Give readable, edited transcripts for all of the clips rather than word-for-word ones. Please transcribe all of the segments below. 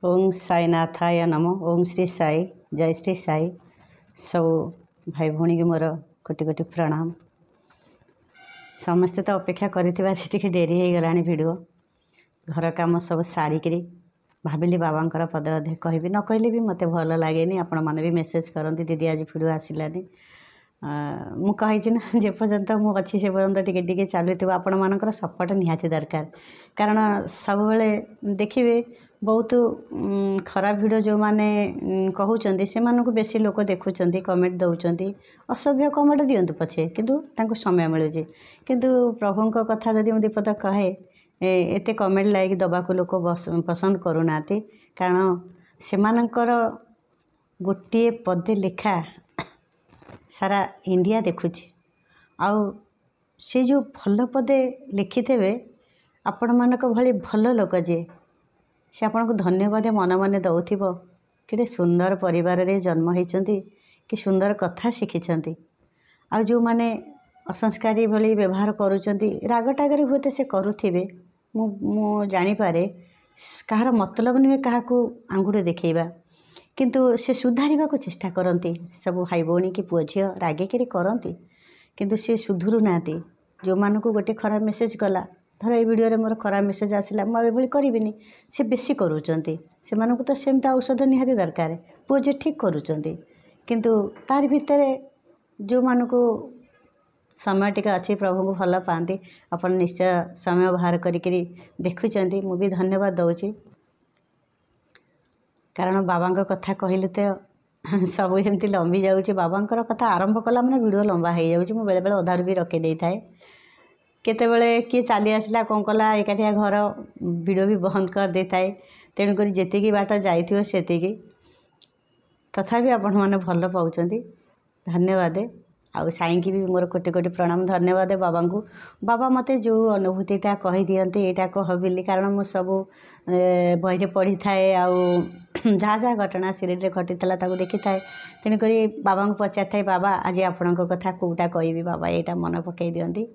ओं साईनाथाय नमो। ओं श्री साई। जय श्री साई। सब भाई भौणी की मोर कोटि कोटि प्रणाम। समस्ते तो अपेक्षा करके डेरी हो गलानी वीडियो घर काम सब सारिकी भाविली बाबांकर पद अधे कहि न कहले भी मत भल लगे। आपण मैंने भी मेसेज करती दीदी आज वीडियो आसलानी मु कही ना जेपर्यंत मु अच्छी से पर्यंत टिके चलु आपण मानकर सपोर्ट निहाती दरकार। कारण सब देखिए बहुत खराब वीडियो जो मैंने कहते से बेसी लोक देखुं कमेंट दौरान असभ्य कमेंट दिंतु पछे किंतु समय मिलूँ किंतु प्रभु कथा जदि मुझे दीपद कहे एते कमेंट लाइक दबाक लोक पसंद करूना कारण से गोटे पदे लेखा सारा इंडिया देखुची आउ से जो भल पदे लिखिथे आपण मानक भली भल लोक जे से आपन को धन्यवाद मन मन दौथिबो कि सुंदर परिवार रे जन्म होइचंती कि सुंदर कथा शिखिचंती। आ जो माने असंस्कारी भली व्यवहार करूचंती राग टागरे होते से करूथिबे मु जानि पारे कहार मतलब नुहे काहाकू आंगुड़े देखैबा किंतु से सुधारिबा को चेष्टा करती सब भाई भौणी की पुओ झील रागिकी करती किंतु से सुधुरु नाती जो मानक गोटे खराब मेसेज कला धर ये वीडियो रे मोर खराब मेसेज आसला मुझे करी से बेसी करूचंती से मानक तो सेमता औषध निहाती दरकार पुओ जे ठीक करूचंती किंतु तार भितर जो मानक समय टिके अच्छी प्रभु को भल पाती अपन निश्चय समय बाहर करी देखुचंती मु भी धन्यवाद दउची। कारण बाबा कथा कहले तो सब एमती लंबी जाऊँगी बाबा कथा आरंभ कला मैंने वीडियो लंबा हो जाऊँगी बेले बेले अधारू भी रखी दे थाए केतेबेले किए चली आसला कौन कला एकाठिया घर वीडियो भी बंद कर दे थाए तेणुक जी बाट जाइथिबो सेतिकी तथापि आपण मैंने भल पाँच धन्यवाद। आउ साई की भी मोर कोटि कोटि प्रणाम धन्यवाद बाबा को। बाबा मते जो अनुभूतिटा कही दियंते एटा कह बिली कारण मु सब बही पढ़ी थाए आउ जहाँ जहाँ घटना सीरीज रे घटी देखी थाए तेणुक बाबा को पचार थाए बाबा आज आपण कथा कोटा कहबी बाबा यहाँ मन पकई दियंती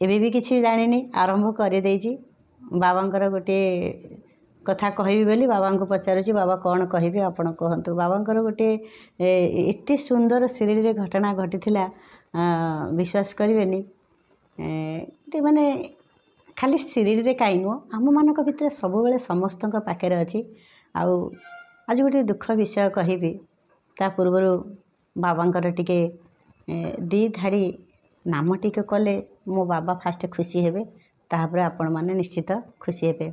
एबे भी किसी जानी आरंभ कर देइछि बाबांकर गोटे कथा कहबी बोली बाबा को पचारुची बाबा कौन कहबी आपण कहतु बाबांकर गोटे एते सुंदर सीरीज रे घटना घटी विश्वास करेनि माने खाली सीरीज रे कहीं नुह आम मान भर सब समस्त पाखे अच्छी आउ आज गोटे दुख विषय कहबी ता पूर्व बाबांकर टिके दी धाड़ी नाम टिके कले मो बाबा फास्ट खुशी हेबे तापर आपण माने निश्चित खुशी हेबे।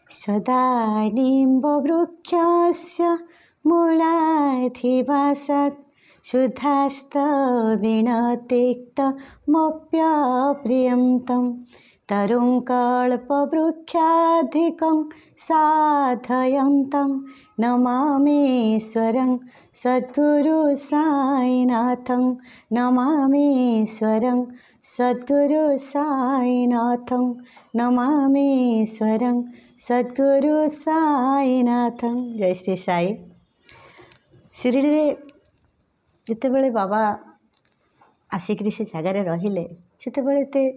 सदा निम्ब वृक्षस्य मूलाधिवासात् शुद्धास्त विनतिक्तमप्यप्रियं तं तरुं कल्पवृक्षाधिकं साधयन्तं नमामीश्वरं सद्गुरु साईनाथं नमामीश्वरं सद्गुरु साईनाथं नमामीश्वरं सद्गुरु साईनाथं। जय श्री साई। शिरडी रे जितेबले बाबा आसिक से जगार रहिले सेतेबले एते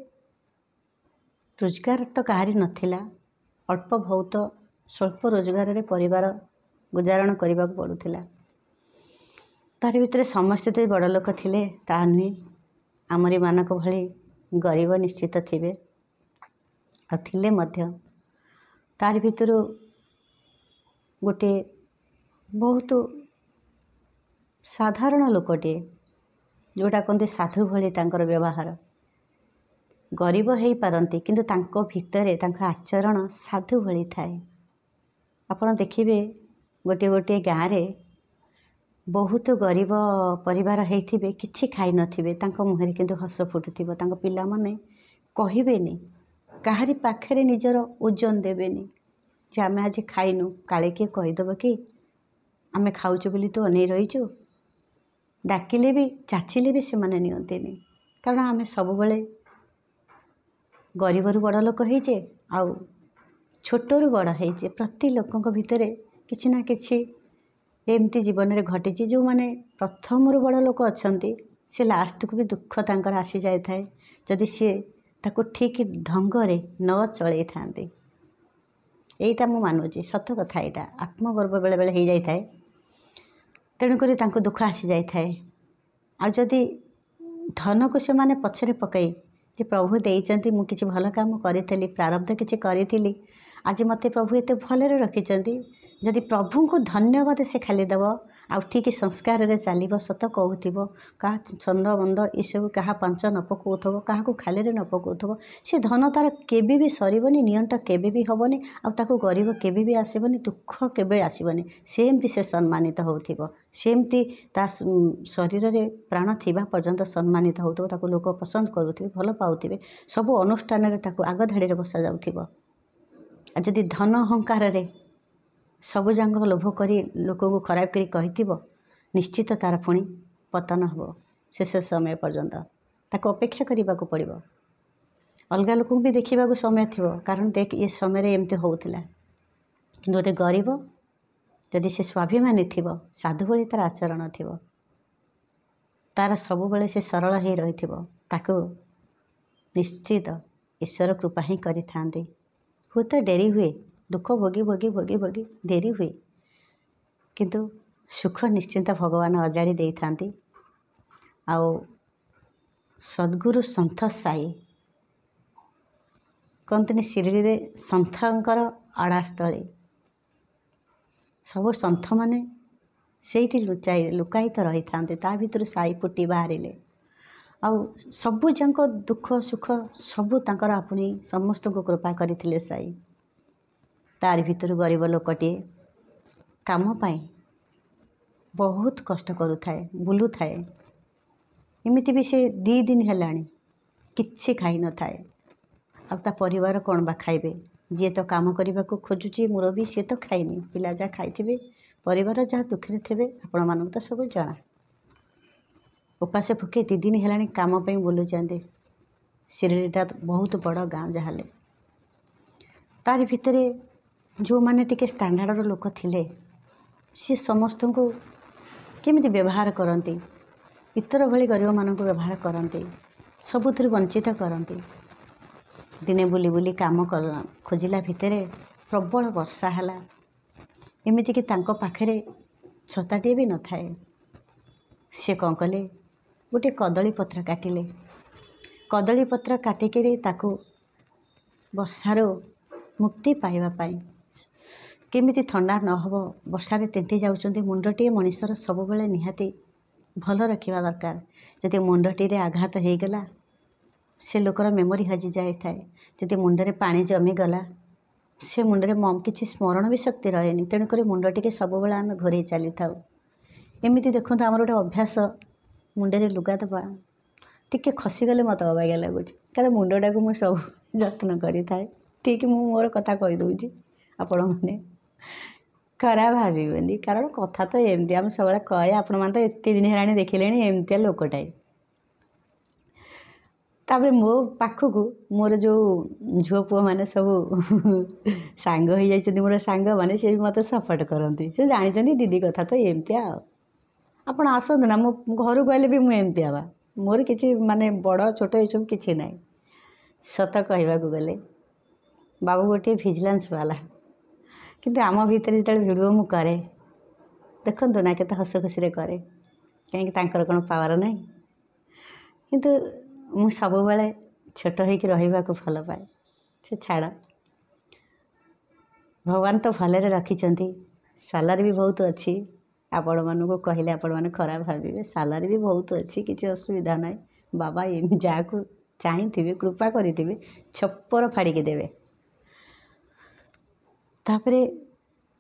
रोजगार तो कहारी नथिला अल्प बहुत स्वल्प रोजगार रे परिवार गुजारण करने को पड़ूला तार भितर समस्ते तो बड़ लोक थिले ता नुहे आमरी मानक भली गरीब निश्चित थिबे और थिले मध्य तार भितर गोटे बहुत साधारण लोकटे जोटा कहते साधु भली तांकर व्यवहार गरीब हो पारती किंतु तांको भितरे तांको आचरण साधु भली थाए। आपण देखिबे गोटे गोटे गाँव रे बहुत गरीब परिवार होइथिबे किछि खाई नथिबे तांको मुहरे किंतु हस फुटुथिबो तांको पिला माने कहिबेनी काहारी पाखरे निजर ओजन देबेनी जे आमे आज खाइनु काले किए कहीदेव कि आमे खाऊचु बोली तू अनै रहीचु डाकिले भी चाचिले भी से माने नियंतेनी कारण आमे सबुबले गरीबरू बड़ लोक होइचे आउ छोटरू बड़ होइचे प्रति लोकंक भितरे किछि ना किछि एमती जीवन में घटी जो माने प्रथम बड़ लोक अच्छे से लास्ट को भी दुख तांकर आसी जाए थाए जदि सी ताको ठीक ढंग रे न चलई थांती ଏଇଟା ମୁଁ ମାନୁଛି, ସତ କଥା। ଏଇଟା ଆତ୍ମଗର୍ବ ବେଳେ ବେଳେ ହେଇଯାଇଥାଏ, ତେଣୁକରି ତାଙ୍କୁ ଦୁଃଖ ଆସିଯାଇଥାଏ। ଆଉ ଯଦି ଧନକୁ ସେମାନେ ପଛରେ ପକାଇ ଯେ ପ୍ରଭୁ ଦେଇଛନ୍ତି, ମୁଁ କିଛି ଭଲ କାମ କରିଥିଲି, ପ୍ରାରବ୍ଧ କିଛି କରିଥିଲି, ଆଜି ମୋତେ ପ୍ରଭୁ ଏତେ ଭଲରେ ରଖିଛନ୍ତି, ଯଦି ପ୍ରଭୁଙ୍କୁ ଧନ୍ୟବାଦ ସେ ଖାଲି ଦେବ, ଆଉ ଠିକ୍ ସଂସ୍କାରରେ ଚାଲିବ, ସତ କହୁଥିବ, କାହା ଛନ୍ଦ ମନ୍ଦ ଏସବୁ କାହା ପାଞ୍ଚ ନ ପକାଉଥିବ, କାହାକୁ ଖାଲିରେ ନ ପକାଉଥିବ, ସେ ଧନ ତା'ର କେବେ ବି ସରିବନି, ନିଅଣ୍ଟ କେବେ ବି ହେବନି, ଆଉ ତାକୁ ଗରିବ କେବେ ବି ଆସିବନି, ଦୁଃଖ କେବେ ଆସିବନି। ସେମିତି ସେ ସମ୍ମାନିତ ହେଉଥିବ, ସେମିତି ତା ଶରୀରରେ ପ୍ରାଣ ଥିବା ପର୍ଯ୍ୟନ୍ତ ସମ୍ମାନିତ ହେଉଥିବ, ତାକୁ ଲୋକ ପସନ୍ଦ କରୁଥିବେ, ଭଲ ପାଉଥିବେ, ସବୁ ଅନୁଷ୍ଠାନରେ ତାକୁ ଆଗ ଧାଡ଼ିରେ ବସାଯାଉଥିବ। ଆଉ ଯଦି ଧନ ଅହଙ୍କାରରେ ସବୁଯାକ ଲୋଭ କରି ଲୋକଙ୍କୁ ଖରାପ କରି କହିଥିବ, ନିଶ୍ଚିତ ତା'ର ପୁଣି ପତନ ହେବ। ଶେଷ ସମୟ ପର୍ଯ୍ୟନ୍ତ ତାକୁ ଅପେକ୍ଷା କରିବାକୁ ପଡ଼ିବ। ଅଲଗା ଲୋକଙ୍କୁ ବି ଦେଖିବାକୁ ସମୟ ଥିବ, କାରଣ ଦେଖ ଏ ସମୟରେ ଏମିତି ହେଉଥିଲା। କିନ୍ତୁ ଗୋଟେ ଗରିବ ଯଦି ସେ ସ୍ୱାଭିମାନୀ ଥିବ, ସାଧୁ ଭଳି ତା'ର ଆଚରଣ ଥିବ, ତା'ର ସବୁବେଳେ ସେ ସରଳ ହେଇ ରହିଥିବ, ତାକୁ ନିଶ୍ଚିତ ଈଶ୍ୱର କୃପା ହିଁ କରିଥାନ୍ତି। ହୁଏତ ଡେରି ହୁଏ, ଦୁଃଖ ଭୋଗି ଭୋଗି ଭୋଗି ଭୋଗି ଡେରି ହୁଏ, କିନ୍ତୁ ସୁଖ ନିଶ୍ଚିନ୍ତ ଭଗବାନ ଅଜାଡ଼ି ଦେଇଥାନ୍ତି। ଆଉ ସଦ୍ଗୁରୁ ସନ୍ଥ ସାଇ କହନ୍ତିନି, ଶିରିଡ଼ିରେ ସନ୍ଥଙ୍କର ଆଡ଼ାସ୍ଥଳୀ, ସବୁ ସନ୍ଥମାନେ ସେଇଠି ଲୁକାୟିତ ରହିଥାନ୍ତି। ତା ଭିତରୁ ସାଇ ଫୁଟି ବାହାରିଲେ, ଆଉ ସବୁଯାକ ଦୁଃଖ ସୁଖ ସବୁ ତାଙ୍କର ଆପଣେଇ ସମସ୍ତଙ୍କୁ କୃପା କରିଥିଲେ ସାଇ। ତାରି ଭିତରୁ ଗରିବ ଲୋକଟିଏ କାମ ପାଇଁ ବହୁତ କଷ୍ଟ କରୁଥାଏ, ବୁଲୁଥାଏ। ଏମିତି ବି ସେ 2 ଦିନ ହେଲାଣି କିଛି ଖାଇନଥାଏ। ଆଉ ତା ପରିବାର କ'ଣ ବା ଖାଇବେ? ଯିଏ ତ କାମ କରିବାକୁ ଖୋଜୁଛି ମୁରବି, ସିଏ ତ ଖାଇନି, ପିଲା ଯାହା ଖାଇଥିବେ, ପରିବାର ଯାହା ଦୁଃଖରେ ଥିବେ, ଆପଣମାନଙ୍କୁ ତ ସବୁ ଜଣା। ଉପାସ ଭୋକେ 2 ଦିନ ହେଲାଣି କାମ ପାଇଁ ବୁଲୁଛନ୍ତି। ଶିରିଡ଼ିଟା ବହୁତ ବଡ଼ ଗାଁ ଯାହାହେଲେ। ତାରି ଭିତରେ ଯେଉଁମାନେ ଟିକେ ଷ୍ଟାଣ୍ଡାର୍ଡ଼ର ଲୋକ ଥିଲେ, ସେ ସମସ୍ତଙ୍କୁ କେମିତି ବ୍ୟବହାର କରନ୍ତି, ଇତର ଭଳି ଗରିବମାନଙ୍କୁ ବ୍ୟବହାର କରନ୍ତି, ସବୁଥିରୁ ବଞ୍ଚିତ କରନ୍ତି। ଦିନେ ବୁଲି ବୁଲି କାମ ଖୋଜିଲା ଭିତରେ ପ୍ରବଳ ବର୍ଷା ହେଲା। ଏମିତିକି ତାଙ୍କ ପାଖରେ ଛତାଟିଏ ବି ନଥାଏ। ସେ କ'ଣ କଲେ, ଗୋଟିଏ କଦଳୀ ପତ୍ର କାଟିଲେ। କଦଳୀ ପତ୍ର କାଟିକିରି ତାକୁ ବର୍ଷାରୁ ମୁକ୍ତି ପାଇବା ପାଇଁ, କେମିତି ଥଣ୍ଡା ନ ହେବ, ବର୍ଷାରେ ତିନ୍ତି ଯାଉଛନ୍ତି, ମୁଣ୍ଡଟିଏ ମଣିଷର ସବୁବେଳେ ନିହାତି ଭଲ ରଖିବା ଦରକାର। ଯଦି ମୁଣ୍ଡଟିରେ ଆଘାତ ହେଇଗଲା, ସେ ଲୋକର ମେମୋରି ହଜିଯାଇଥାଏ। ଯଦି ମୁଣ୍ଡରେ ପାଣି ଜମିଗଲା, ସେ ମୁଣ୍ଡରେ କିଛି ସ୍ମରଣ ବି ଶକ୍ତି ରହେନି। ତେଣୁକରି ମୁଣ୍ଡଟିକେ ସବୁବେଳେ ଆମେ ଘୋରେଇ ଚାଲିଥାଉ। ଏମିତି ଦେଖନ୍ତୁ, ଆମର ଗୋଟେ ଅଭ୍ୟାସ, ମୁଣ୍ଡରେ ଲୁଗା ଦେବା ଟିକେ ଖସିଗଲେ ମୋତେ ଅବାଗିଆ ଲାଗୁଛି, କାରଣ ମୁଣ୍ଡଟାକୁ ମୁଁ ସବୁ ଯତ୍ନ କରିଥାଏ। ଠିକ୍ ମୁଁ ମୋର କଥା କହିଦେଉଛି, ଆପଣମାନେ ଖରାପ ଭାବିବେନି, କାରଣ କଥା ତ ଏମିତି ଆମେ ସବୁବେଳେ କହେ। ଆପଣମାନେ ତ ଏତେ ଦିନ ହେଲାଣି ଦେଖିଲେଣି ଏମିତିଆ ଲୋକଟାଏ। ତାପରେ ମୋ ପାଖକୁ ମୋର ଯେଉଁ ଝିଅ ପୁଅମାନେ ସବୁ ସାଙ୍ଗ ହେଇଯାଇଛନ୍ତି, ମୋର ସାଙ୍ଗମାନେ, ସେ ବି ମୋତେ ସପୋର୍ଟ କରନ୍ତି। ସେ ଜାଣିଛନ୍ତି ଦିଦି କଥା ତ ଏମିତିଆ, ଆଉ ଆପଣ ଆସନ୍ତୁ ନା, ମୋ ଘରକୁ ଆସିଲେ ବି ମୁଁ ଏମିତି ହେବା, ମୋର କିଛି ମାନେ ବଡ଼ ଛୋଟ ଏସବୁ କିଛି ନାହିଁ। ସତ କହିବାକୁ ଗଲେ ବାବୁ ଗୋଟିଏ ଭିଜିଲାନ୍ସ ବାଲା, କିନ୍ତୁ ଆମ ଭିତରେ ଯେତେବେଳେ ଭିଡ଼ିଓ ମୁଁ କରେ, ଦେଖନ୍ତୁ ନା କେତେ ହସ ଖୁସିରେ କରେ। କାହିଁକି ତାଙ୍କର କ'ଣ ପାୱାର ନାହିଁ? କିନ୍ତୁ ମୁଁ ସବୁବେଳେ ଛୋଟ ହେଇକି ରହିବାକୁ ଭଲ ପାଏ। ସେ ଛାଡ଼, ଭଗବାନ ତ ଭଲରେ ରଖିଛନ୍ତି। ସାଲାରୀ ବି ବହୁତ ଅଛି। ଆପଣମାନଙ୍କୁ କହିଲେ ଆପଣମାନେ ଖରାପ ଭାବିବେ, ସାଲାରୀ ବି ବହୁତ ଅଛି, କିଛି ଅସୁବିଧା ନାହିଁ। ବାବା ଯାହାକୁ ଚାହିଁଥିବେ, କୃପା କରିଥିବେ, ଛପର ଫାଡ଼ିକି ଦେବେ। ତାପରେ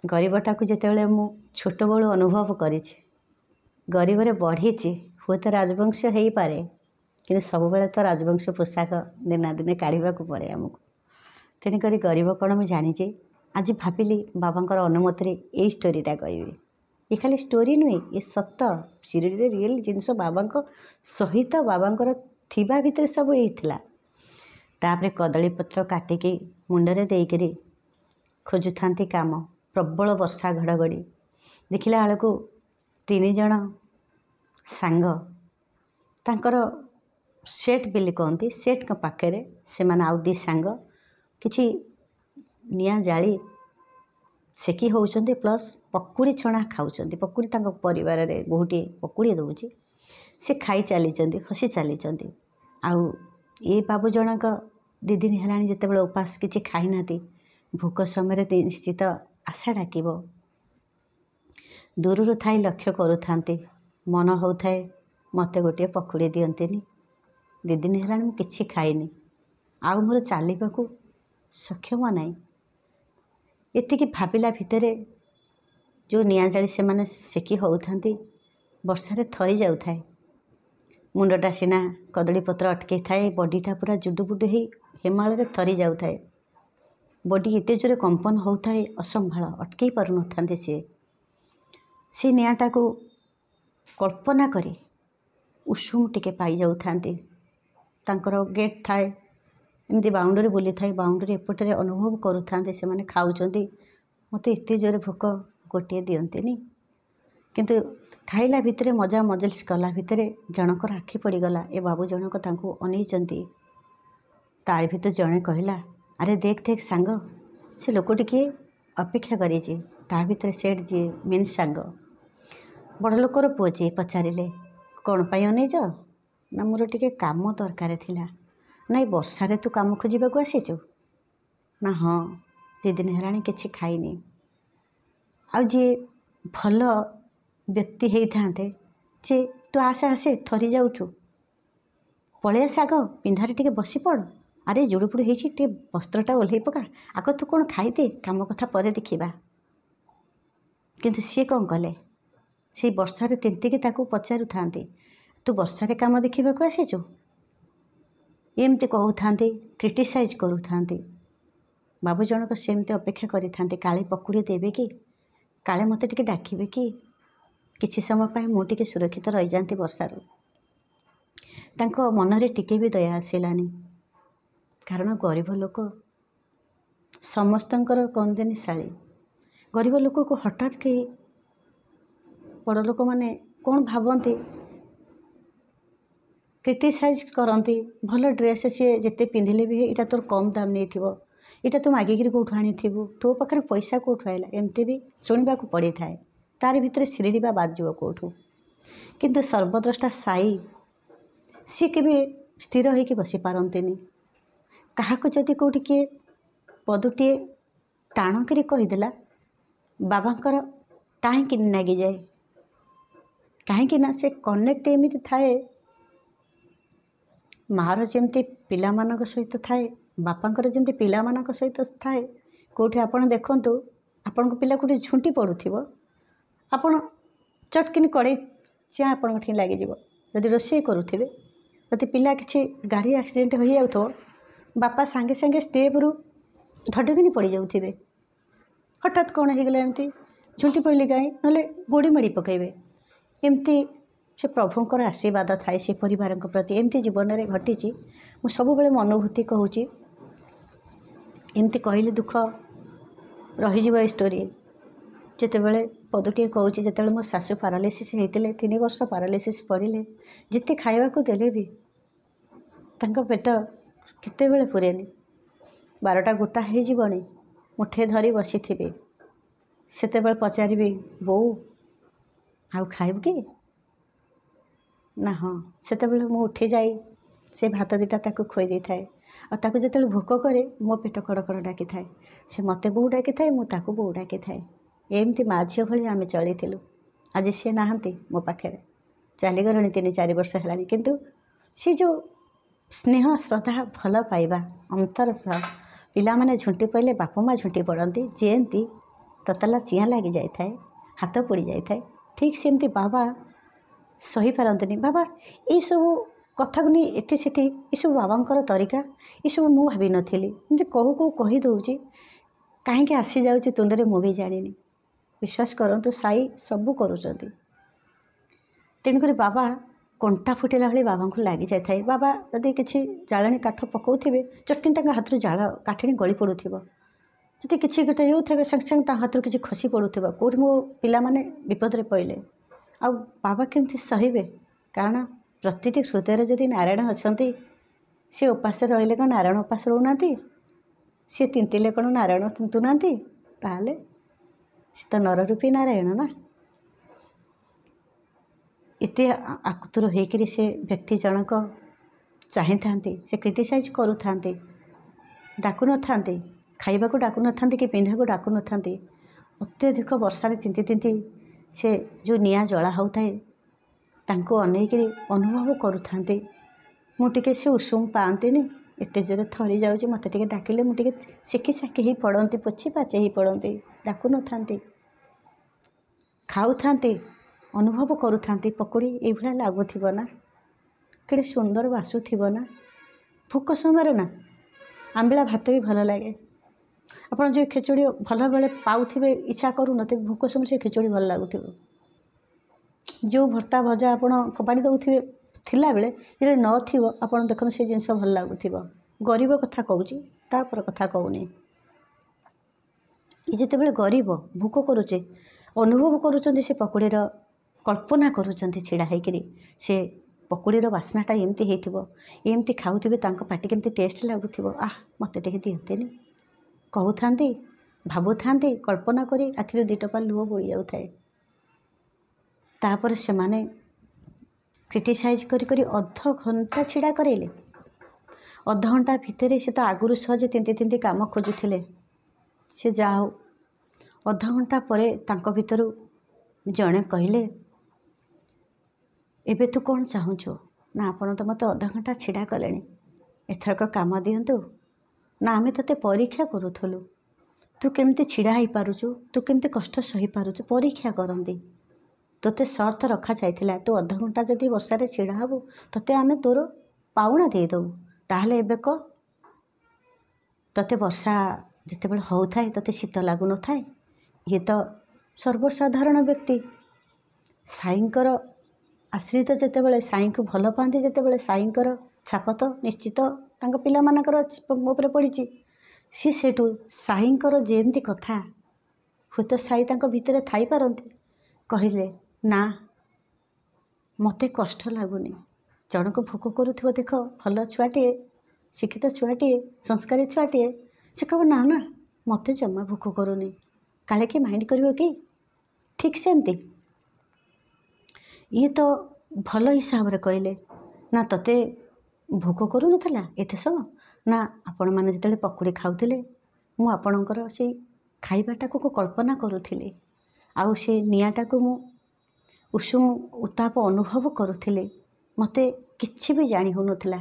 ଗରିବଟାକୁ ଯେତେବେଳେ ମୁଁ ଛୋଟବେଳୁ ଅନୁଭବ କରିଛି, ଗରିବରେ ବଢ଼ିଛି, ହୁଏତ ରାଜବଂଶ ହେଇପାରେ, କିନ୍ତୁ ସବୁବେଳେ ତ ରାଜବଂଶ ପୋଷାକ ଦିନା ଦିନେ କାଢ଼ିବାକୁ ପଡ଼େ ଆମକୁ। ତେଣୁକରି ଗରିବ କ'ଣ ମୁଁ ଜାଣିଛି। ଆଜି ଭାବିଲି ବାବାଙ୍କର ଅନୁମତିରେ ଏଇ ଷ୍ଟୋରିଟା କହିବି। ଏ ଖାଲି ଷ୍ଟୋରି ନୁହେଁ, ଏ ସତ ଶିରିଡ଼ିରେ ରିଏଲ୍ ଜିନିଷ ବାବାଙ୍କ ସହିତ, ବାବାଙ୍କର ଥିବା ଭିତରେ ସବୁ ହେଇଥିଲା। ତାପରେ କଦଳୀପତ୍ର କାଟିକି ମୁଣ୍ଡରେ ଦେଇକରି ଖୋଜୁଥାନ୍ତି କାମ। ପ୍ରବଳ ବର୍ଷା ଘଡ଼ଘଡ଼ି। ଦେଖିଲା ବେଳକୁ 3 ଜଣ ସାଙ୍ଗ, ତାଙ୍କର ସେଟ୍ ବୋଲି କହନ୍ତି, ସେଟ୍ଙ୍କ ପାଖରେ ସେମାନେ ଆଉ 2 ସାଙ୍ଗ କିଛି ନିଆଁ ଜାଳି ସେକି ହେଉଛନ୍ତି ପ୍ଲସ୍ ପକୁଡ଼ି ଛଣା ଖାଉଛନ୍ତି। ପକୁଡ଼ି ତାଙ୍କ ପରିବାରରେ ବୋହୂଟିଏ ପକୁଡ଼ି ଦେଉଛି, ସେ ଖାଇ ଚାଲିଛନ୍ତି, ହସି ଚାଲିଛନ୍ତି। ଆଉ ଏ ବାବୁ ଜଣକ 2 ଦିନ ହେଲାଣି ଯେତେବେଳେ ଉପାସ କିଛି ଖାଇନାହାନ୍ତି, ଭୋକ ସମୟରେ ନିଶ୍ଚିତ ଆଶା ଡାକିବ। ଦୂରରୁ ଥାଇ ଲକ୍ଷ୍ୟ କରୁଥାନ୍ତି, ମନ ହେଉଥାଏ ମୋତେ ଗୋଟିଏ ପକୁଡ଼ି ଦିଅନ୍ତିନି। 2 ଦିନ ହେଲାଣି ମୁଁ କିଛି ଖାଇନି, ଆଉ ମୋର ଚାଲିବାକୁ ସକ୍ଷମ ନାହିଁ। ଏତିକି ଭାବିଲା ଭିତରେ ଯେଉଁ ନିଆଁ ଜାଳି ସେମାନେ ସେକି ହେଉଥାନ୍ତି, ବର୍ଷାରେ ଥରି ଯାଉଥାଏ। ମୁଣ୍ଡଟା ସିନା କଦଳୀପତ୍ର ଅଟକେଇ ଥାଏ, ବଡ଼ିଟା ପୁରା ଜୁଡ଼ୁବୁଡ଼ୁ ହେଇ ହିମାଳୟରେ ଥରି ଯାଉଥାଏ। ବଡ଼ି ଏତେ ଜୋରେ କମ୍ପନ ହେଉଥାଏ, ଅସମ୍ଭାଳ, ଅଟକେଇ ପାରୁନଥାନ୍ତି ସିଏ। ସେ ନିଆଁଟାକୁ କଳ୍ପନା କରି ଉଷୁମ ଟିକେ ପାଇଯାଉଥାନ୍ତି। ତାଙ୍କର ଗେଟ୍ ଥାଏ, ଏମିତି ବାଉଣ୍ଡରୀ ବୁଲିଥାଏ, ବାଉଣ୍ଡରୀ ଏପଟରେ ଅନୁଭବ କରୁଥାନ୍ତି ସେମାନେ ଖାଉଛନ୍ତି। ମୋତେ ଏତେ ଜୋରେ ଭୋକ, ଗୋଟିଏ ଦିଅନ୍ତିନି। କିନ୍ତୁ ଖାଇଲା ଭିତରେ ମଜା ମଜଲିସ୍ କଲା ଭିତରେ ଜଣଙ୍କର ଆଖି ପଡ଼ିଗଲା। ଏ ବାବୁ ଜଣକ ତାଙ୍କୁ ଅନେଇଛନ୍ତି। ତାରି ଭିତରୁ ଜଣେ କହିଲା, ଆରେ ଦେଖ ଦେଖ ସାଙ୍ଗ, ସେ ଲୋକଟି କିଏ ଅପେକ୍ଷା କରିଛି। ତା ଭିତରେ ସେଠି ଯିଏ ମେନ୍ ସାଙ୍ଗ, ବଡ଼ ଲୋକର ପୁଅ ଯିଏ ପଚାରିଲେ, କ'ଣ ପାଇଁ ଅନେଇଛ? ନା ମୋର ଟିକେ କାମ ଦରକାର ଥିଲା। ନାଇଁ ବର୍ଷାରେ ତୁ କାମ ଖୋଜିବାକୁ ଆସିଛୁ? ନା ହଁ, 2 ଦିନ ହେଲାଣି କିଛି ଖାଇନି। ଆଉ ଯିଏ ଭଲ ବ୍ୟକ୍ତି ହେଇଥାନ୍ତେ, ଯେ ତୁ ଆସେ ଥରି ଯାଉଛୁ, ପଳେଇ ଆସ, ଆଗ ପିଣ୍ଡାରେ ଟିକେ ବସିପଡ଼, ଆରେ ଜୁଡ଼ୁପୁଡ଼ୁ ହେଇଛି, ଟିକେ ବସ୍ତ୍ରଟା ଓହ୍ଲେଇ ପକା, ଆଗ ତୁ କ'ଣ ଖାଇଦେ, କାମ କଥା ପରେ ଦେଖିବା। କିନ୍ତୁ ସିଏ କ'ଣ କଲେ, ସେଇ ବର୍ଷାରେ ତିନ୍ତିକି ତାକୁ ପଚାରୁଥାନ୍ତି, ତୁ ବର୍ଷାରେ କାମ ଦେଖିବାକୁ ଆସିଛୁ? ଏମିତି କହୁଥାନ୍ତି, କ୍ରିଟିସାଇଜ୍ କରୁଥାନ୍ତି। ବାବୁ ଜଣକ ସେମିତି ଅପେକ୍ଷା କରିଥାନ୍ତି, କାଳେ ପକୁଡ଼ି ଦେବେ କି, କାଳେ ମୋତେ ଟିକେ ଡାକିବେ କି, କିଛି ସମୟ ପାଇଁ ମୁଁ ଟିକେ ସୁରକ୍ଷିତ ରହିଯାଆନ୍ତି ବର୍ଷାରୁ। ତାଙ୍କ ମନରେ ଟିକେ ବି ଦୟା ଆସିଲାନି। କାରଣ ଗରିବ ଲୋକ ସମସ୍ତଙ୍କର କନ୍ଦେନି ଶାଳୀ। ଗରିବ ଲୋକକୁ ହଠାତ୍ କେହି ବଡ଼ ଲୋକମାନେ କ'ଣ ଭାବନ୍ତି, କ୍ରିଟିସାଇଜ୍ କରନ୍ତି। ଭଲ ଡ୍ରେସ୍ ସିଏ ଯେତେ ପିନ୍ଧିଲେ ବି ଏଇଟା ତୋର କମ୍ ଦାମ୍ ନେଇଥିବ, ଏଇଟା ତୁ ମାଗିକିରି କେଉଁଠୁ ଆଣିଥିବୁ, ତୋ ପାଖରେ ପଇସା କେଉଁଠୁ ଆଇଲା, ଏମିତି ବି ଶୁଣିବାକୁ ପଡ଼ିଥାଏ। ତାରି ଭିତରେ ସିରିଡ଼ି ବା ବାଜିବ କେଉଁଠୁ। କିନ୍ତୁ ସର୍ବଦ୍ରଷ୍ଟା ସାଇ ସିଏ କେବେ ସ୍ଥିର ହୋଇକି ବସିପାରନ୍ତିନି। କାହାକୁ ଯଦି କେଉଁଠି କିଏ ପଦଟିଏ ଟାଣ କରି କହିଦେଲା, ବାବାଙ୍କର କାହିଁକି ନାଗିଯାଏ। କାହିଁକି ନା ସେ କନେକ୍ଟ ଏମିତି ଥାଏ, ମାଆର ଯେମିତି ପିଲାମାନଙ୍କ ସହିତ ଥାଏ, ବାପାଙ୍କର ଯେମିତି ପିଲାମାନଙ୍କ ସହିତ ଥାଏ। କେଉଁଠି ଆପଣ ଦେଖନ୍ତୁ, ଆପଣଙ୍କ ପିଲା କେଉଁଠି ଝୁଣ୍ଟି ପଡ଼ୁଥିବ, ଆପଣ ଚଟକିନି କଡ଼େଇ ଚିଆଁ ଆପଣଙ୍କ ଠି ଲାଗିଯିବ। ଯଦି ରୋଷେଇ କରୁଥିବେ, ଯଦି ପିଲା କିଛି ଗାଡ଼ି ଆକ୍ସିଡେଣ୍ଟ ହୋଇଯାଉଥିବ, ବାପା ସାଙ୍ଗେ ସାଙ୍ଗେ ଷ୍ଟେପ୍ରୁ ଧଡ଼କିନି ପଡ଼ିଯାଉଥିବେ। ହଠାତ୍ କ'ଣ ହେଇଗଲା, ଏମିତି ଝୁଣ୍ଟି ପଡ଼ିଲେ କାହିଁ, ନହେଲେ ଗୋଡ଼ି ମାଡ଼ି ପକାଇବେ। ଏମିତି ସେ ପ୍ରଭୁଙ୍କର ଆଶୀର୍ବାଦ ଥାଏ ସେ ପରିବାରଙ୍କ ପ୍ରତି। ଏମିତି ଜୀବନରେ ଘଟିଛି। ମୁଁ ସବୁବେଳେ ମୋ ଅନୁଭୂତି କହୁଛି, ଏମିତି କହିଲେ ଦୁଃଖ ରହିଯିବ ଏ ଷ୍ଟୋରି। ଯେତେବେଳେ ପଦଟିଏ କହୁଛି, ଯେତେବେଳେ ମୋ ଶାଶୁ ପାରାଲିସିସ୍ ହେଇଥିଲେ, 3 ବର୍ଷ ପାରାଲିସିସ୍ ପଡ଼ିଲେ, ଯେତେ ଖାଇବାକୁ ଦେଲେ ବି ତାଙ୍କ ପେଟ କେତେବେଳେ ପୁରେନି। 12ଟା ଗୋଟା ହେଇଯିବଣି, ମୁଠେ ଧରି ବସିଥିବେ। ସେତେବେଳେ ପଚାରିବି, ବୋଉ ଆଉ ଖାଇବୁ କି? ନା ହଁ। ସେତେବେଳେ ମୁଁ ଉଠିଯାଇ ସେ ଭାତ ଦିଟା ତାକୁ ଖୋଇ ଦେଇଥାଏ। ଆଉ ତାକୁ ଯେତେବେଳେ ଭୋକ କରେ, ମୋ ପେଟ କଡ଼ କଡ଼ ଡାକିଥାଏ। ସେ ମୋତେ ବୋଉ ଡାକିଥାଏ, ମୁଁ ତାକୁ ବୋଉ ଡାକିଥାଏ। ଏମିତି ମା ଝିଅ ଭଳି ଆମେ ଚଳିଥିଲୁ। ଆଜି ସିଏ ନାହାନ୍ତି ମୋ ପାଖରେ, ଚାଲିଗଲେଣି 3-4 ବର୍ଷ ହେଲାଣି। କିନ୍ତୁ ସେ ଯେଉଁ ସ୍ନେହ, ଶ୍ରଦ୍ଧା, ଭଲ ପାଇବା ଅନ୍ତର ସହ ପିଲାମାନେ ଝୁଣ୍ଟି ପଡ଼ିଲେ ବାପା ମା' ଝୁଣ୍ଟି ପଡ଼ନ୍ତି, ଯେମିତି ତତଲା ଚିଆଁ ଲାଗି ଯାଇଥାଏ, ହାତ ପୋଡ଼ି ଯାଇଥାଏ, ଠିକ୍ ସେମିତି ବାବା ସହିପାରନ୍ତିନି। ବାବା ଏଇସବୁ କଥାକୁ ନେଇ ଏଠି ସେଠି, ଏସବୁ ବାବାଙ୍କର ତରିକା, ଏସବୁ ମୁଁ ଭାବିନଥିଲି। ଏମିତି କହୁ କହୁ କହିଦେଉଛି, କାହିଁକି ଆସିଯାଉଛି ତୁଣ୍ଡରେ ମୁଁ ବି ଜାଣିନି। ବିଶ୍ୱାସ କରନ୍ତୁ, ସାଇ ସବୁ କରୁଛନ୍ତି। ତେଣୁକରି ବାବା କଣ୍ଟା ଫୁଟିଲା ଭଳି ବାବାଙ୍କୁ ଲାଗିଯାଇଥାଏ। ବାବା ଯଦି କିଛି ଜାଳେଣୀ କାଠ ପକାଉଥିବେ, ଚଟକିନି ତାଙ୍କ ହାତରୁ ଜାଳ କାଠିଣି ଗଳି ପଡ଼ୁଥିବ। ଯଦି କିଛି ଗୋଟେ ହେଉଥିବେ, ସାଙ୍ଗେ ସାଙ୍ଗେ ତାଙ୍କ ହାତରୁ କିଛି ଖସି ପଡ଼ୁଥିବ, କେଉଁଠି ମୋ ପିଲାମାନେ ବିପଦରେ ପଡ଼ିଲେ। ଆଉ ବାବା କେମିତି ସହିବେ? କାରଣ ପ୍ରତିଟି ହୃଦୟରେ ଯଦି ନାରାୟଣ ଅଛନ୍ତି, ସେ ଉପାସ ରହିଲେ କ'ଣ ନାରାୟଣ ଉପାସ ରହୁନାହାନ୍ତି? ସେ ତିନ୍ତିଲେ କ'ଣ ନାରାୟଣ ତିନ୍ତୁନାହାନ୍ତି? ତାହେଲେ ସେ ତ ନରରୂପୀ ନାରାୟଣ ନା। ଏତେ ଆକୁତୁର ହେଇକରି ସେ ବ୍ୟକ୍ତି ଜଣକ ଚାହିଁଥାନ୍ତି, ସେ କ୍ରିଟିସାଇଜ୍ କରୁଥାନ୍ତି, ଡାକୁନଥାନ୍ତି, ଖାଇବାକୁ ଡାକୁନଥାନ୍ତି କି ପିନ୍ଧାକୁ ଡାକୁନଥାନ୍ତି। ଅତ୍ୟଧିକ ବର୍ଷାରେ ତିନ୍ତି ତିନ୍ତି ସେ ଯେଉଁ ନିଆଁ ଜଳା ହେଉଥାଏ ତାଙ୍କୁ ଅନେଇକରି ଅନୁଭବ କରୁଥାନ୍ତି। ମୁଁ ଟିକେ ସେ ଉଷୁମ ପାଆନ୍ତିନି, ଏତେ ଜୋରେ ଥରି ଯାଉଛି, ମୋତେ ଟିକେ ଡାକିଲେ ମୁଁ ଟିକେ ସେକି ସାକି ହେଇ ପଡ଼ନ୍ତି, ପୋଛି ପାଚେ ହେଇ ପଡ଼ନ୍ତି। ଡାକୁନଥାନ୍ତି, ଖାଉଥାନ୍ତି, ଅନୁଭବ କରୁଥାନ୍ତି ପକୁଡ଼ି ଏଇଭଳିଆ ଲାଗୁଥିବ ନା, କେଡ଼େ ସୁନ୍ଦର ବାସୁଥିବ ନା। ଭୋକ ସମୟରେ ନା ଆମ୍ବିଳା ଭାତ ବି ଭଲ ଲାଗେ। ଆପଣ ଯେଉଁ ଖେଚୁଡ଼ି ଭଲ ବେଳେ ପାଉଥିବେ, ଇଚ୍ଛା କରୁନଥିବେ, ଭୋକ ସମୟରେ ସେ ଖେଚୁଡ଼ି ଭଲ ଲାଗୁଥିବ। ଯେଉଁ ଭର୍ତ୍ତା ଭଜା ଆପଣ ଫୋପାଡ଼ି ଦେଉଥିବେ ଥିଲାବେଳେ, ଯେତେବେଳେ ନଥିବ ଆପଣ ଦେଖନ୍ତୁ ସେ ଜିନିଷ ଭଲ ଲାଗୁଥିବ। ଗରିବ କଥା କହୁଛି, ତାପରେ କଥା କହୁନି। ଏ ଯେତେବେଳେ ଗରିବ ଭୋକ କରୁଛେ, ଅନୁଭବ କରୁଛନ୍ତି ସେ ପକୁଡ଼ିର, କଳ୍ପନା କରୁଛନ୍ତି ଛିଡ଼ା ହେଇକିରି ସେ ପକୁଡ଼ିର ବାସ୍ନାଟା ଏମିତି ହେଇଥିବ, ଏମିତି ଖାଉଥିବେ, ତାଙ୍କ ପାଟି କେମିତି ଟେଷ୍ଟ ଲାଗୁଥିବ। ମୋତେ ଟିକେ ଦିଅନ୍ତେନି କହୁଥାନ୍ତି, ଭାବୁଥାନ୍ତି, କଳ୍ପନା କରି ଆଖିରୁ ଦୁଇ ଟୋପା ଲୁହ ବୋଳି ଯାଉଥାଏ। ତାପରେ ସେମାନେ କ୍ରିଟିସାଇଜ୍ କରି କରି ଅଧଘଣ୍ଟା ଛିଡ଼ା କରେଇଲେ। ଅଧଘଣ୍ଟା ଭିତରେ ସେ ତ ଆଗରୁ ସହଜେ ତିନ୍ତି ତିନ୍ତି କାମ ଖୋଜୁଥିଲେ। ସେ ଯାହା ହଉ ଅଧଘଣ୍ଟା ପରେ ତାଙ୍କ ଭିତରୁ ଜଣେ କହିଲେ, ଏବେ ତୁ କ'ଣ ଚାହୁଁଛୁ? ନା ଆପଣ ତ ମୋତେ ଅଧଘଣ୍ଟା ଛିଡ଼ା କଲେଣି, ଏଥରକ କାମ ଦିଅନ୍ତୁ। ନା ଆମେ ତୋତେ ପରୀକ୍ଷା କରୁଥିଲୁ, ତୁ କେମିତି ଛିଡ଼ା ହେଇପାରୁଛୁ, ତୁ କେମିତି କଷ୍ଟ ସହିପାରୁଛୁ, ପରୀକ୍ଷା କରନ୍ତି। ତୋତେ ସର୍ତ୍ତ ରଖାଯାଇଥିଲା, ତୁ ଅଧଘଣ୍ଟା ଯଦି ବର୍ଷାରେ ଛିଡ଼ା ହେବୁ ତୋତେ ଆମେ ତୋର ପାଉଣା ଦେଇଦେବୁ। ତାହେଲେ ଏବେ କହ, ତୋତେ ବର୍ଷା ଯେତେବେଳେ ହେଉଥାଏ ତୋତେ ଶୀତ ଲାଗୁନଥାଏ? ଇଏ ତ ସର୍ବସାଧାରଣ ବ୍ୟକ୍ତି, ସାଇଙ୍କର ଆଶ୍ରିତ, ଯେତେବେଳେ ସାଇଙ୍କୁ ଭଲ ପାଆନ୍ତି, ଯେତେବେଳେ ସାଇଙ୍କର ଛାପ ତ ନିଶ୍ଚିତ ତାଙ୍କ ପିଲାମାନଙ୍କର ଉପରେ ପଡ଼ିଛି। ସିଏ ସେଠୁ ସାଇଙ୍କର ଯେମିତି କଥା, ହୁଏତ ସାଇ ତାଙ୍କ ଭିତରେ ଥାଇପାରନ୍ତି, କହିଲେ ନା ମୋତେ କଷ୍ଟ ଲାଗୁନି। ଜଣକୁ ଭୋକ କରୁଥିବ, ଦେଖ ଭଲ ଛୁଆଟିଏ, ଶିକ୍ଷିତ ଛୁଆଟିଏ, ସଂସ୍କାରୀ ଛୁଆଟିଏ, ସେ କହିବ ନା ନା ମୋତେ ଜମା ଭୋକ କରୁନି, କାଳେ କିଏ ମାଇଣ୍ଡ କରିବ କି? ଠିକ୍ ସେମିତି ଇଏ ତ ଭଲ ହିସାବରେ କହିଲେ, ନା ତୋତେ ଭୋକ କରୁନଥିଲା ଏତେ ସମୟ? ନା ଆପଣମାନେ ଯେତେବେଳେ ପକୁଡ଼ି ଖାଉଥିଲେ ମୁଁ ଆପଣଙ୍କର ସେଇ ଖାଇବାଟାକୁ କଳ୍ପନା କରୁଥିଲି, ଆଉ ସେ ନିଆଁଟାକୁ ମୁଁ ଉଷୁମ ଉତ୍ତାପ ଅନୁଭବ କରୁଥିଲି। ମୋତେ କିଛି ବି ଜାଣି ହେଉନଥିଲା।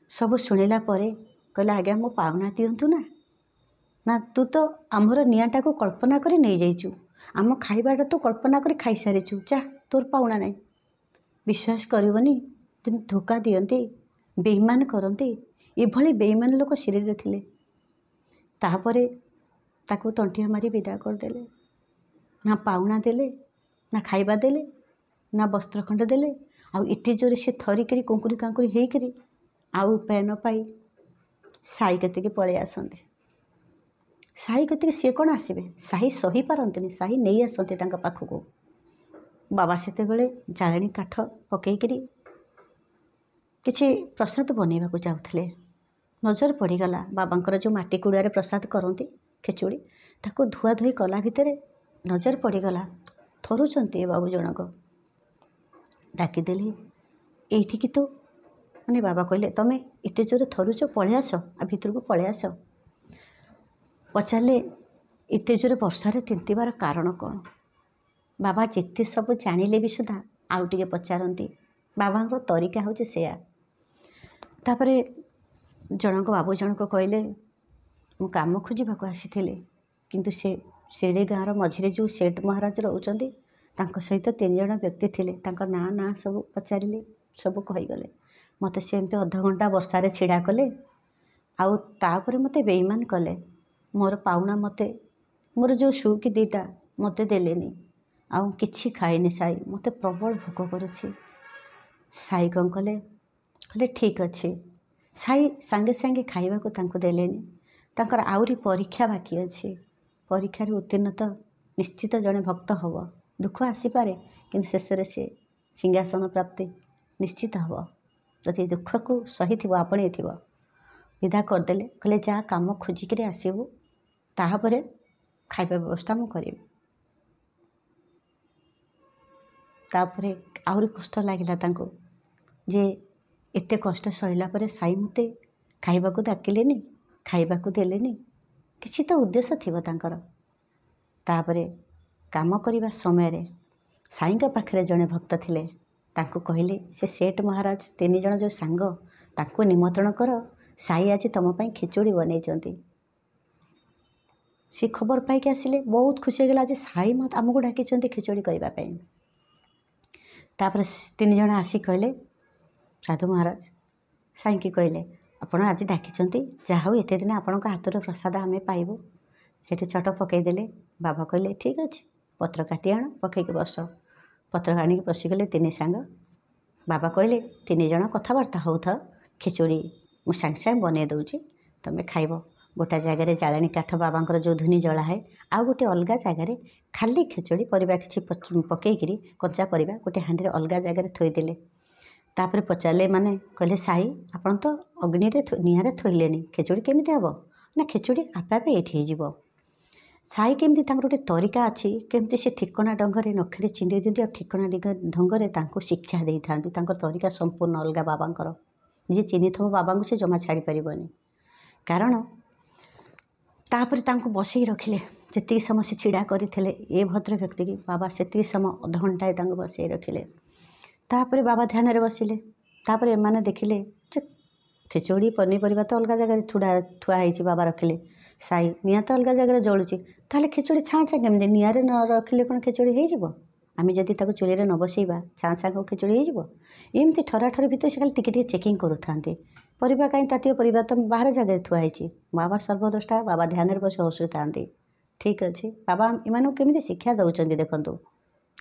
ସବୁ ଶୁଣିଲା ପରେ କହିଲା, ଆଜ୍ଞା ମୋ ପାଉଣା ଦିଅନ୍ତୁ ନା। ନା ତୁ ତ ଆମର ନିଆଁଟାକୁ କଳ୍ପନା କରି ନେଇଯାଇଛୁ, ଆମ ଖାଇବାଟା ତୁ କଳ୍ପନା କରି ଖାଇସାରିଛୁ, ଯା ତୋର ପାଉଣା ନାହିଁ। ବିଶ୍ୱାସ କରିବନି, ଯେମିତି ଧୋକା ଦିଅନ୍ତି, ବେଇମାନ କରନ୍ତି, ଏଭଳି ବେଇମାନ ଲୋକ ସିରିରେ ଥିଲେ। ତାପରେ ତାକୁ ତଣ୍ଟିଆ ମାରି ବିଦା କରିଦେଲେ। ନା ପାଉଣା ଦେଲେ, ନା ଖାଇବା ଦେଲେ, ନା ବସ୍ତ୍ର ଖଣ୍ଡ ଦେଲେ। ଆଉ ଏତେ ଜୋରେ ସେ ଥରିକିରି କୁଙ୍କୁରି କାଙ୍କୁରି ହେଇକିରି ଆଉ ଉପାୟ ନ ପାଇ ସାଇ କତିକି ପଳେଇ ଆସନ୍ତି। ସାଇ କତିକି ସିଏ କ'ଣ ଆସିବେ, ସାଇ ସହିପାରନ୍ତିନି, ସାଇ ନେଇ ଆସନ୍ତି ତାଙ୍କ ପାଖକୁ। ବାବା ସେତେବେଳେ ଜାଳେଣୀ କାଠ ପକେଇକିରି କିଛି ପ୍ରସାଦ ବନେଇବାକୁ ଯାଉଥିଲେ। ନଜର ପଡ଼ିଗଲା ବାବାଙ୍କର ଯେଉଁ ମାଟି କୁଡ଼ିଆରେ ପ୍ରସାଦ କରନ୍ତି ଖେଚୁଡ଼ି, ତାକୁ ଧୁଆଧୁଇ କଲା ଭିତରେ ନଜର ପଡ଼ିଗଲା ଥରୁଛନ୍ତି ଏ ବାବୁ ଜଣକ। ଡାକିଦେଲି, ଏଇଠିକି ତୁ, ମାନେ ବାବା କହିଲେ ତମେ ଏତେ ଜୋରେ ଥରୁଛ, ପଳେଇ ଆସ, ଭିତରକୁ ପଳେଇ ଆସ। ପଚାରିଲେ ଏତେ ଜୋରେ ବର୍ଷାରେ ତିନ୍ତିବାର କାରଣ କ'ଣ? ବାବା ଯେତେ ସବୁ ଜାଣିଲେ ବି ସୁଦ୍ଧା ଆଉ ଟିକେ ପଚାରନ୍ତି। ବାବାଙ୍କର ତରିକା ହେଉଛି ସେୟା। ତାପରେ ବାବୁ ଜଣକ କହିଲେ, ମୁଁ କାମ ଖୋଜିବାକୁ ଆସିଥିଲି, କିନ୍ତୁ ସେ ଶିରଡ଼ି ଗାଁର ମଝିରେ ଯେଉଁ ସେଠ ମହାରାଜ ରହୁଛନ୍ତି, ତାଙ୍କ ସହିତ 3 ଜଣ ବ୍ୟକ୍ତି ଥିଲେ। ତାଙ୍କ ନାଁ ସବୁ ପଚାରିଲେ, ସବୁ କହିଗଲେ। ମୋତେ ସେମିତି ଅଧଘଣ୍ଟା ବର୍ଷାରେ ଛିଡ଼ା କଲେ, ଆଉ ତାପରେ ମୋତେ ବେଇମାନ କଲେ। ମୋର ପାଉଣା ମୋର ଯେଉଁ ସୁକି 2ଟା ମୋତେ ଦେଲେନି, ଆଉ କିଛି ଖାଇନି ସାଇ, ମୋତେ ପ୍ରବଳ ଭୋକ କରୁଛି। ସାଇ କ'ଣ କଲେ, କହିଲେ ଠିକ୍ ଅଛି। ସାଇ ସାଙ୍ଗେ ସାଙ୍ଗେ ଖାଇବାକୁ ତାଙ୍କୁ ଦେଲେନି, ତାଙ୍କର ଆହୁରି ପରୀକ୍ଷା ବାକି ଅଛି। ପରୀକ୍ଷାରେ ଉତ୍ତୀର୍ଣ୍ଣ ତ ନିଶ୍ଚିତ ଜଣେ ଭକ୍ତ ହେବ, ଦୁଃଖ ଆସିପାରେ କିନ୍ତୁ ଶେଷରେ ସେ ସିଂହାସନ ପ୍ରାପ୍ତି ନିଶ୍ଚିତ ହେବ, ଯଦି ଦୁଃଖକୁ ସହିଥିବ, ଆପଣେଇଥିବ। ବିଦା କରିଦେଲେ, କହିଲେ ଯା କାମ ଖୋଜିକିରି ଆସିବୁ, ତାପରେ ଖାଇବା ବ୍ୟବସ୍ଥା ମୁଁ କରିବି। तापरे आहुरी कष्ट लगिला तांको जे एते कष्ट सहिला परे साई मते खाइबाकू डाकिलेनी खाइबाकू देलेनी किछि तो उद्देश्य थिबो तांकर। तापरे काम करिबा समय रे साईंका पाखरे जणे भक्त थिले तांको कहिले से सेठ महाराज 3 जण जो सांग तांको निमंत्रण कर साई आज तुम पई खिचड़ी बनैचंती। सी खबर पाइक आसिले बहुत खुशी होगला जे साई मत आमको डाकिचंती खिचड़ी करबा पई। तापर 3 जण आसी कहले साधु महाराज साई की कहले आपण आज डाकिचंती जहा हो एते दिन आपणक हातर प्रसाद आमे पाइबो। सेठी छट पकईदेले बाबा कहले ठीक अच्छे पत्र काटी आण पकईके बस। पत्र आनिक बसिगले 3 सांग। बाबा कहले 3 जण कथबार्ता होता खिचड़ी मु सांग सांग बनै दौची तमें खाइब। गोटा जगार जालानी काठ बाबांकर जो धुनी जला है आउ गोटे अलग जगार खाली खिचड़ी परिबा किछि पकईकरी कंचा परिबा गोटे हांडी अलग जगार थोईदेले। तापर पचारे माने कहले साई आपण तो अग्नि रे निहारे थोइलेनी खिचड़ी केमिति हबो ना खिचड़ी आपे आपे एठी हेजिबो। साई केमती तांकर गोटे तरीका अच्छी केमती से ठिकना ढंगरे नखरे चिंडे दिंती और ठिकना ढंगरे तांको शिक्षा दे था तरीका संपूर्ण अलग बाबांकर। जी चिन्ही थो बाबा को से जमा छाड़ी पारिबनी कारण तापर तांको बसई रखिले जेति समय से छिड़ा करथिले ए भद्र व्यक्ति की बाबा सेति समय अध घंटाए तांको बसई रखिले। तापर बाबा ध्यान रे बसिले। तापर एमाने देखिले जे खिचड़ी पनीपरिबा तो अलग जगह थुआ है बाबा रखिले साई निआ तो अलग जगह जलुची ताले खिचड़ी छाँ छाँ केमती निआरे न रखिले कौन खिचड़ी हो आम जदि चूल्हे न बसैबा छाँ छाँ को खिचड़ी हो एमती ठराठरी भितर से खाली टिके चेकिंग करूँ परिबा कहीं तातीय परिबा तो बाहर जगह थुआई बाबा सर्वद्रष्टा बाबा ध्यान बस हसु था ठीक अच्छे बाबा इमान केमी शिक्षा दौरान देखूँ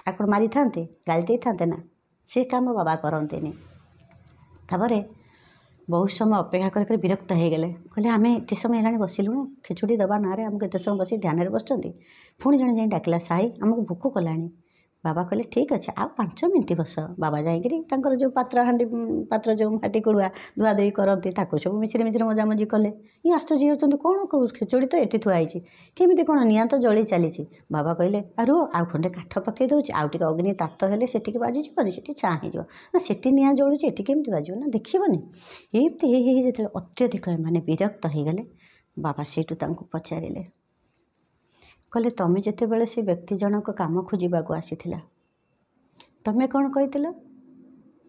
आकड़ मारी था गाली दे था ना से काम बाबा करते तापर बहुत समय अपेक्षा कर विरक्त हो गले कहले आम एत समय है बसिलुणु खिचड़ी दबा ना आमको एत समय बस ध्यान बस पुणी जड़े जाए डाकिला साई आमको भोक कलानी बाबा कहले ठीक अच्छे आ 5 मिनट बस बाबा जाकर जो पात्र हाँ पात्र जो हाटी कुड़ुआ धुआ धुई करती सब मिश्री मिश्री मजामजी कले ये आश्चर्य होती कौन खिचड़ी तो ये थुआई केमी कौन निआ तो जली चली बाबा कहले आरु आउ खंडे काठ पकई दूसरी आउ टे अग्नि तात हेले से बाजिजी से छाँ हो ना से निआ जलुची ये केमी बाजो ना देखनी एमती जो अत्यधिक माने विरक्त हो गले बाबा सेठू पचारे कहले तमें जिते बड़े से व्यक्ति जनक काम खोजा आसीथिला तमें कौन कही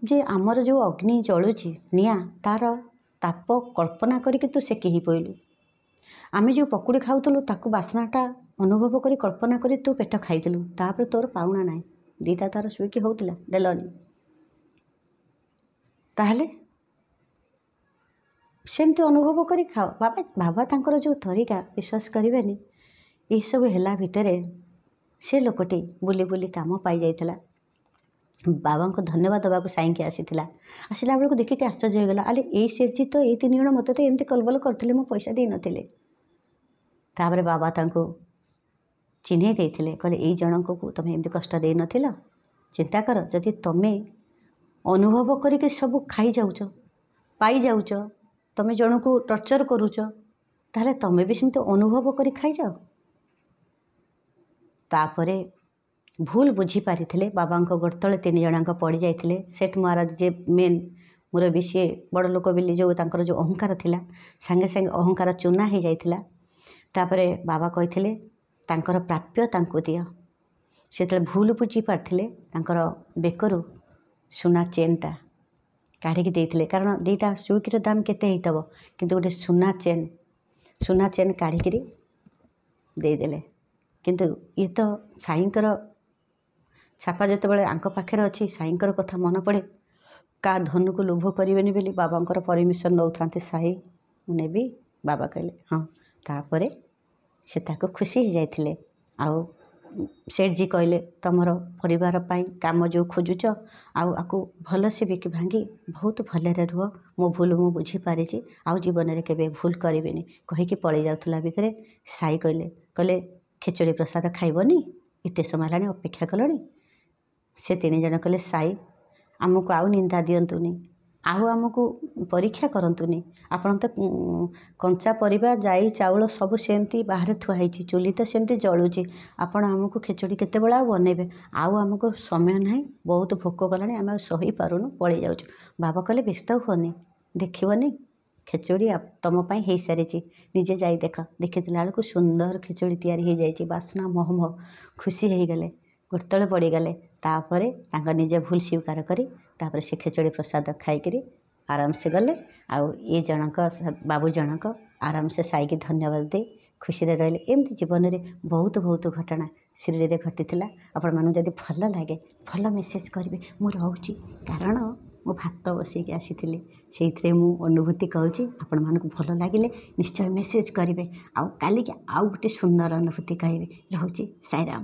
जे आमर जो अग्नि जलुची निआ तार ताप कल्पना करके तू सेकी ही पइलु आमे जो पकुड़ी खाऊलु ताकू बासनाटा अनुभव करी कल्पना करी तू पेट खाइलु तापर तोर पाउना नाई दीटा तार सुईकी होउतिला देलनी ताहले सेमती अनुभव करी खाओ बाबा बाबा तांकर जो तरीका विश्वास करेनि ये सब है भितर से लोकटी बुली बुली काम पाई जाइथिला बाबा को धन्यवाद देवाक साइंकी आसीला आसला बेलू देखिक आश्चर्य होगला आले ये सेठी तो ये 3 जण मत तो एमती कलबल करते मो पैसा दे नथिले तापर बाबा तांको चिन्हई देइथिले कहले एई जणक को तुम एमती कष्ट दे नथिला चिंता कर जदि तमें अनुभव करके सब खाई जाऊच पाई जाऊच तमें जन को टर्चर करूच ताहले तमें भी सेमती अनुभव करी खाई जाओ तापरे भूल बुझी पारिथिले बाबांको गोड़तले 3 जणांक पड़ जाइथिले सेठ महाराज जे मेन मुरबी सी बड़ लोक बिली जो तांकर जो अहंकार थिला सांगे सांगे अहंकार चूना हो जाइथिला तापरे बाबा कहिथिले तांकर प्राप्य तांको दियो सेतले भूल बुझी पारथिले तांकर बेकरू सुना चेनटा काढ़ी देइथिले कारण दीटा सुईकीर दाम केते हेतबो किंतु गोटे सुना चेन काढ़ी देदेले किंतु ये तो साईंकर छापा जिते बड़े आंक पाखे अच्छी साईंकर कथा मन पड़े का धन को लोभ करेनि बोली बाबांकर परमिशन नौ था साई नेबी बाबा कहले हाँ तापर से ताको खुशी हो जाइथिले आउ सेठ जी कहले तुमर परिवार पाई काम जो खोजुच आकु भल से बिक भांगी बहुत भलरे रुह मो भूल मु बुझी पारिछि आउ जीवन में केबे भूल करेनि कहीकि पलि जाउथला भितरे साई कहले खिचड़ी प्रसाद खाइबनी एते समय लानी अपेक्षा कलनी से 3 जण कहले साई आमको आउ निंदा दियंतुनी ଆଉ ଆମକୁ ପରୀକ୍ଷା କରନ୍ତୁନି। ଆପଣ ତ କଞ୍ଚା ପରିବା ଜାଇ ଚାଉଳ ସବୁ ସେମିତି ବାହାରେ ଥୁଆ ହେଇଛି, ଚୁଲି ତ ସେମିତି ଜଳୁଛି। ଆପଣ ଆମକୁ ଖେଚୁଡ଼ି କେତେବେଳେ ଆଉ ବନେଇବେ? ଆଉ ଆମକୁ ସମୟ ନାହିଁ, ବହୁତ ଭୋକ କଲାଣି, ଆମେ ଆଉ ସହିପାରୁନୁ, ପଳେଇ ଯାଉଛୁ। ବାବା କହିଲେ ବ୍ୟସ୍ତ ହୁଅନି, ଦେଖିବନି ଖେଚୁଡ଼ି ତମ ପାଇଁ ହେଇସାରିଛି, ନିଜେ ଯାଇ ଦେଖ। ଦେଖିଥିଲା ବେଳକୁ ସୁନ୍ଦର ଖେଚୁଡ଼ି ତିଆରି ହେଇଯାଇଛି, ବାସ୍ନା ମହମ। ଖୁସି ହେଇଗଲେ, ଗୋଡ଼ତଳେ ପଡ଼ିଗଲେ। ତାପରେ ତାଙ୍କ ନିଜ ଭୁଲ ସ୍ୱୀକାର କରି ତାପରେ ସେ ଖେଚୁଡ଼ି ପ୍ରସାଦ ଖାଇକିରି ଆରାମସେ ଗଲେ। ଆଉ ଏ ଜଣକ ବାବୁ ଜଣକ ଆରାମସେ ସାଇକି ଧନ୍ୟବାଦ ଦେଇ ଖୁସିରେ ରହିଲେ। ଏମିତି ଜୀବନରେ ବହୁତ ବହୁତ ଘଟଣା ଶିରିଡ଼ିରେ ଘଟିଥିଲା। ଆପଣମାନଙ୍କୁ ଯଦି ଭଲ ଲାଗେ ଭଲ ମେସେଜ୍ କରିବେ। ମୁଁ ରହୁଛି, କାରଣ ମୁଁ ଭାତ ବସେଇକି ଆସିଥିଲି, ସେଇଥିରେ ମୁଁ ଅନୁଭୂତି କହୁଛି। ଆପଣମାନଙ୍କୁ ଭଲ ଲାଗିଲେ ନିଶ୍ଚୟ ମେସେଜ୍ କରିବେ। ଆଉ କାଲିକି ଆଉ ଗୋଟେ ସୁନ୍ଦର ଅନୁଭୂତି କହିବି। ରହୁଛି, ସାଇରାମ।